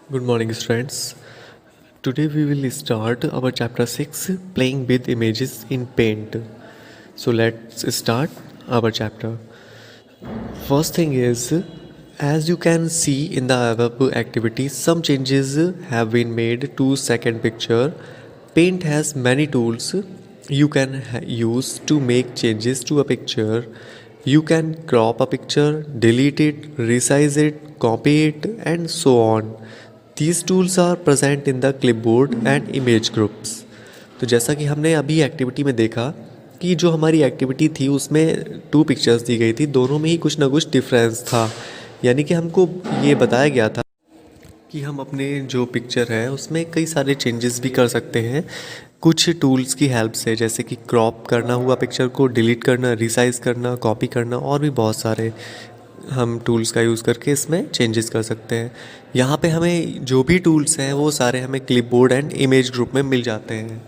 Good morning, friends. Today we will start our chapter 6 playing with images in paint. So let's start our chapter. First thing is, as you can see in the above activity, some changes have been made to second picture. Paint has many tools you can use to make changes to a picture. You can crop a picture, delete it, resize it, copy it, and so on. These tools are present in the clipboard and image groups. तो जैसा कि हमने अभी activity में देखा कि जो हमारी एक्टिविटी थी उसमें 2 पिक्चर्स दी गई थी, दोनों में ही कुछ ना कुछ डिफरेंस था। यानी कि हमको ये बताया गया था कि हम अपने जो पिक्चर है उसमें कई सारे चेंजेस भी कर सकते हैं कुछ टूल्स की हेल्प से, जैसे कि क्रॉप करना हुआ पिक्चर को, डिलीट करना, रिसाइज करना, कॉपी करना और भी बहुत सारे हम टूल्स का यूज़ करके इसमें चेंजेस कर सकते हैं। यहाँ पे हमें जो भी टूल्स हैं वो सारे हमें क्लिपबोर्ड एंड इमेज ग्रुप में मिल जाते हैं।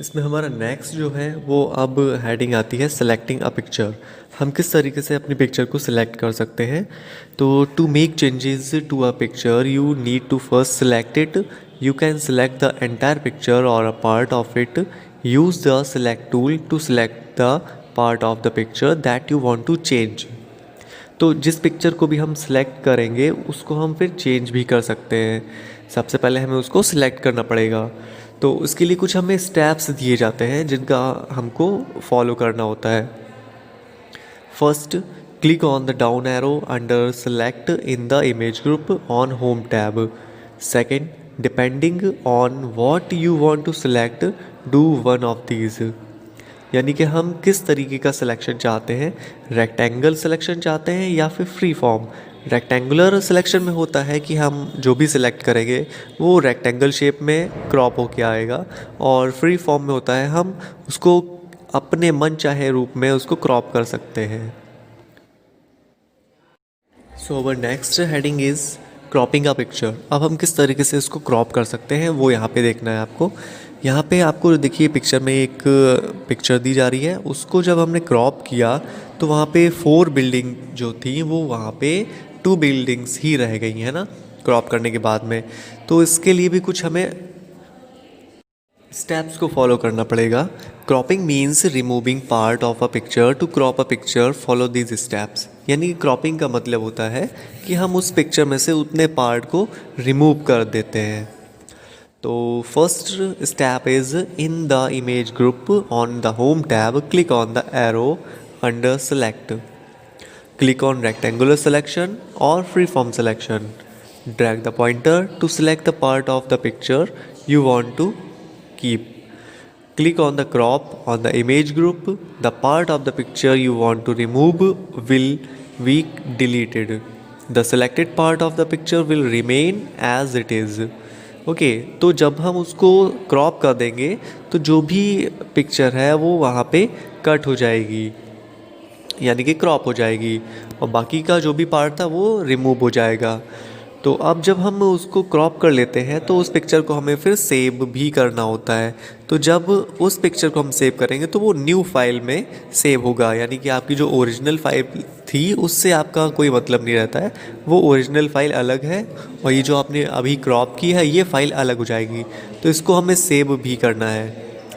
इसमें हमारा नेक्स्ट जो है वो अब हेडिंग आती है सेलेक्टिंग अ पिक्चर। हम किस तरीके से अपनी पिक्चर को सिलेक्ट कर सकते हैं। तो to make changes to a picture you need to first select it. You can select the entire picture और a part of it. Use the select tool to select the part of the picture that you want to change. तो जिस picture को भी हम select करेंगे उसको हम फिर चेंज भी कर सकते हैं। सबसे पहले हमें उसको सिलेक्ट करना पड़ेगा, तो उसके लिए कुछ हमें स्टेप्स दिए जाते हैं जिनका हमको फॉलो करना होता है। First, click on the down arrow under select in the image group on home tab. Second, depending on what you want to select do one of these. यानी कि हम किस तरीके का सिलेक्शन चाहते हैं, रेक्टेंगल सिलेक्शन चाहते हैं या फिर फ्री फॉर्म। रेक्टेंगुलर सिलेक्शन में होता है कि हम जो भी सिलेक्ट करेंगे वो रेक्टेंगल शेप में क्रॉप होके आएगा, और फ्री फॉर्म में होता है हम उसको अपने मन चाहे रूप में उसको क्रॉप कर सकते हैं। So our next heading is cropping a picture. अब हम किस तरीके से इसको क्रॉप कर सकते हैं वो यहाँ पे देखना है आपको। यहाँ पे आपको देखिए पिक्चर में एक पिक्चर दी जा रही है, उसको जब हमने क्रॉप किया तो वहाँ पे 4 बिल्डिंग जो थी वो वहाँ पे 2 बिल्डिंग्स ही रह गई हैं ना क्रॉप करने के बाद में। तो इसके लिए भी कुछ हमें स्टेप्स को फॉलो करना पड़ेगा। Cropping means removing part of a picture to crop a picture, follow these steps. यानी क्रॉपिंग का मतलब होता है कि हम उस पिक्चर में से उतने पार्ट को रिमूव कर देते हैं। तो first step is in the image group on the home tab, click on the arrow under select. Click on rectangular selection or freeform selection. Drag the pointer to select the part of the picture you want to keep. Click on the crop on the image group. The part of the picture you want to remove will be deleted. The selected part of the picture will remain as it is. Okay तो जब हम उसको crop कर देंगे तो जो भी picture है वो वहाँ पे कट हो जाएगी, यानी कि क्रॉप हो जाएगी, और बाकी का जो भी पार्ट था वो रिमूव हो जाएगा। तो अब जब हम उसको क्रॉप कर लेते हैं तो उस पिक्चर को हमें फिर सेव भी करना होता है। तो जब उस पिक्चर को हम सेव करेंगे तो वो न्यू फाइल में सेव होगा, यानी कि आपकी जो ओरिजिनल फाइल थी उससे आपका कोई मतलब नहीं रहता है। वो ओरिजिनल फाइल अलग है और ये जो आपने अभी क्रॉप की है ये फाइल अलग हो जाएगी। तो इसको हमें सेव भी करना है।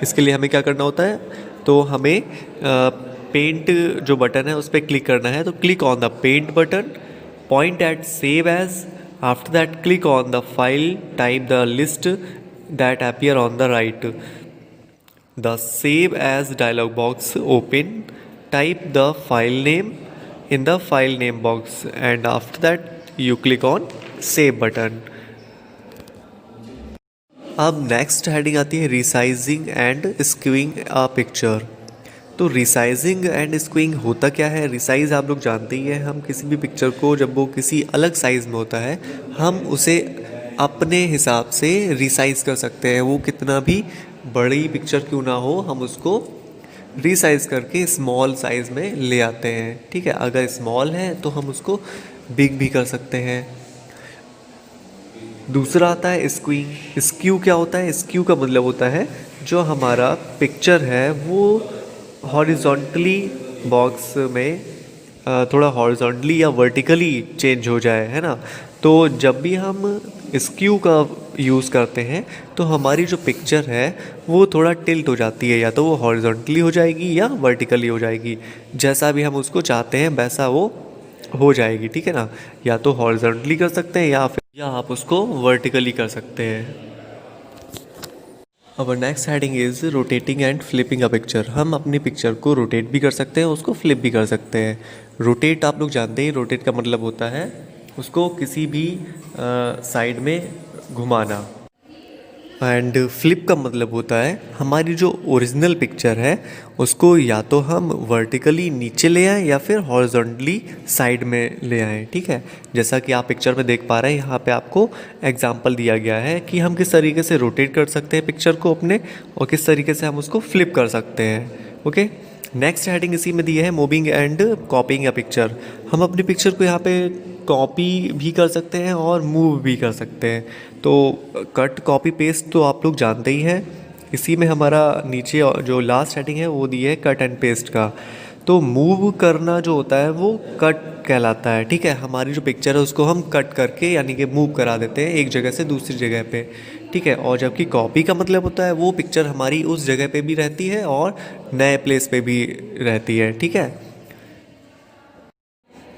इसके लिए हमें क्या करना होता है, तो हमें पेंट जो बटन है उस पर क्लिक करना है। तो click on the paint button, point at save as. After that click on the file type the list that appear on the right. The save as dialog box open, type the file name in the file name box and after that you click on save button. अब next heading आती है resizing and skewing a picture. तो resizing and skewing होता क्या है। Resize आप लोग जानते ही हैं, हम किसी भी पिक्चर को जब वो किसी अलग साइज़ में होता है हम उसे अपने हिसाब से रिसाइज कर सकते हैं। वो कितना भी बड़ी पिक्चर क्यों ना हो हम उसको रिसाइज करके स्मॉल साइज़ में ले आते हैं। ठीक है, अगर स्मॉल है तो हम उसको बिग भी कर सकते हैं। दूसरा आता है स्क्यूइंग। स्क्यू क्या होता है, स्क्यू का मतलब होता है जो हमारा पिक्चर है वो हॉरिजॉन्टली बॉक्स में थोड़ा हॉरिजॉन्टली या वर्टिकली चेंज हो जाए, है ना। तो जब भी हम स्क्यू का यूज़ करते हैं तो हमारी जो पिक्चर है वो थोड़ा टिल्ट हो जाती है, या तो वो हॉरिजॉन्टली हो जाएगी या वर्टिकली हो जाएगी। जैसा भी हम उसको चाहते हैं वैसा वो हो जाएगी, ठीक है ना। या तो हॉरिजॉन्टली कर सकते हैं या आप उसको वर्टिकली कर सकते हैं। अवर next heading is rotating and flipping a picture. हम अपनी पिक्चर को रोटेट भी कर सकते हैं, उसको फ्लिप भी कर सकते हैं। रोटेट आप लोग जानते हैं, रोटेट का मतलब होता है उसको किसी भी साइड में घुमाना। एंड फ्लिप का मतलब होता है हमारी जो ओरिजिनल पिक्चर है उसको या तो हम वर्टिकली नीचे ले आएँ या फिर हॉरिजॉन्टली साइड में ले आएँ, ठीक है। जैसा कि आप पिक्चर में देख पा रहे हैं, यहाँ पे आपको एग्जांपल दिया गया है कि हम किस तरीके से रोटेट कर सकते हैं पिक्चर को अपने, और किस तरीके से हम उसको फ्लिप कर सकते हैं। ओके, नेक्स्ट हेडिंग इसी में दी है मूविंग एंड कॉपिंग अ पिक्चर। हम अपनी पिक्चर को यहाँ पे कॉपी भी कर सकते हैं और मूव भी कर सकते हैं। तो कट कॉपी पेस्ट तो आप लोग जानते ही हैं। इसी में हमारा नीचे जो लास्ट हेडिंग है वो दी है कट एंड पेस्ट का। तो मूव करना जो होता है वो कट कहलाता है, ठीक है। हमारी जो पिक्चर है उसको हम कट करके यानी कि मूव करा देते हैं एक जगह से दूसरी जगह पे, ठीक है। और जबकि कॉपी का मतलब होता है वो पिक्चर हमारी उस जगह पे भी रहती है और नए प्लेस पे भी रहती है, ठीक है।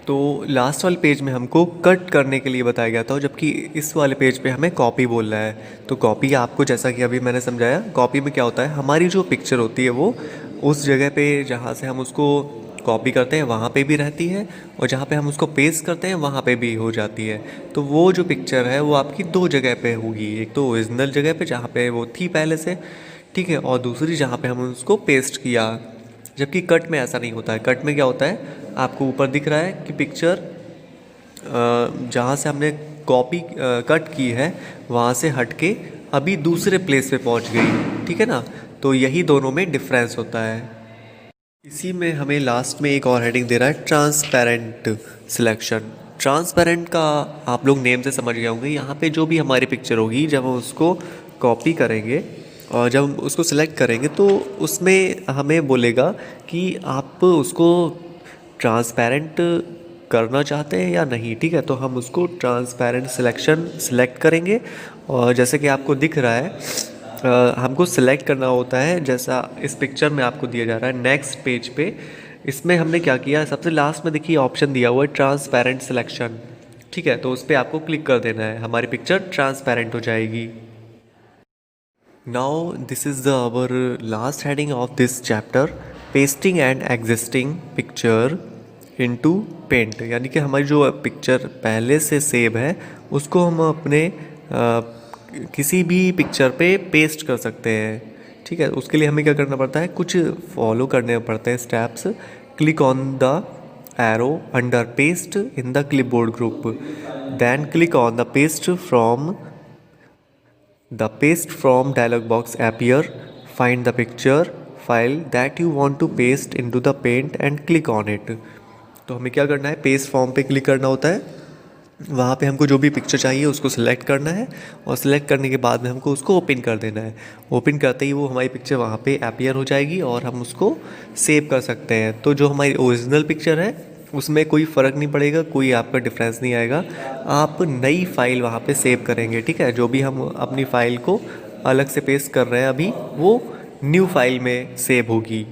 तो लास्ट वाले पेज में हमको कट करने के लिए बताया गया था, जबकि इस वाले पेज पे हमें कॉपी बोलना है। तो कॉपी आपको जैसा कि अभी मैंने समझाया, कॉपी में क्या होता है हमारी जो पिक्चर होती है वो उस जगह पे जहाँ से हम उसको कॉपी करते हैं वहाँ पे भी रहती है, और जहाँ पे हम उसको पेस्ट करते हैं वहाँ पे भी हो जाती है। तो वो जो पिक्चर है वो आपकी दो जगह पे होगी, एक तो ओरिजिनल जगह पे जहाँ पे वो थी पहले से, ठीक है, और दूसरी जहाँ पे हम उसको पेस्ट किया। जबकि कट में ऐसा नहीं होता है। कट में क्या होता है, आपको ऊपर दिख रहा है कि पिक्चर जहाँ से हमने कॉपी कट की है वहाँ से हट के अभी दूसरे प्लेस पे पहुँच गई, ठीक है ना। तो यही दोनों में डिफरेंस होता है। इसी में हमें लास्ट में एक और हेडिंग दे रहा है ट्रांसपेरेंट सिलेक्शन। ट्रांसपेरेंट का आप लोग नेम से समझ गए होंगे। यहाँ पे जो भी हमारी पिक्चर होगी जब हम उसको कॉपी करेंगे और जब हम उसको सिलेक्ट करेंगे तो उसमें हमें बोलेगा कि आप उसको ट्रांसपेरेंट करना चाहते हैं या नहीं, ठीक है। तो हम उसको ट्रांसपेरेंट सिलेक्शन सिलेक्ट करेंगे, और जैसे कि आपको दिख रहा है हमको सिलेक्ट करना होता है, जैसा इस पिक्चर में आपको दिया जा रहा है नेक्स्ट पेज पे। इसमें हमने क्या किया, सबसे लास्ट में देखिए ऑप्शन दिया हुआ है ट्रांसपेरेंट सिलेक्शन, ठीक है। तो उस पर आपको क्लिक कर देना है, हमारी पिक्चर ट्रांसपेरेंट हो जाएगी। Now this is the our last heading of this chapter, pasting and existing picture into paint. यानी कि हमारी जो पिक्चर पहले से सेव है उसको हम अपने किसी भी पिक्चर पे पेस्ट कर सकते हैं, ठीक है। उसके लिए हमें क्या करना पड़ता है, कुछ फॉलो करने पड़ते हैं steps. Click on the arrow under paste in the clipboard group, then click on the paste from the paste from dialog box appear, find the picture file that you want to paste into the paint and click on it। तो हमें क्या करना है, paste form पे click करना होता है। वहाँ पे हमको जो भी पिक्चर चाहिए उसको सिलेक्ट करना है, और सिलेक्ट करने के बाद में हमको उसको ओपन कर देना है। ओपन करते ही वो हमारी पिक्चर वहाँ पे अपीयर हो जाएगी और हम उसको सेव कर सकते हैं। तो जो हमारी ओरिजिनल पिक्चर है उसमें कोई फ़र्क नहीं पड़ेगा, कोई आपका डिफरेंस नहीं आएगा। आप नई फ़ाइल वहाँ पे सेव करेंगे, ठीक है। जो भी हम अपनी फ़ाइल को अलग से पेस्ट कर रहे हैं अभी, वो न्यू फाइल में सेव होगी।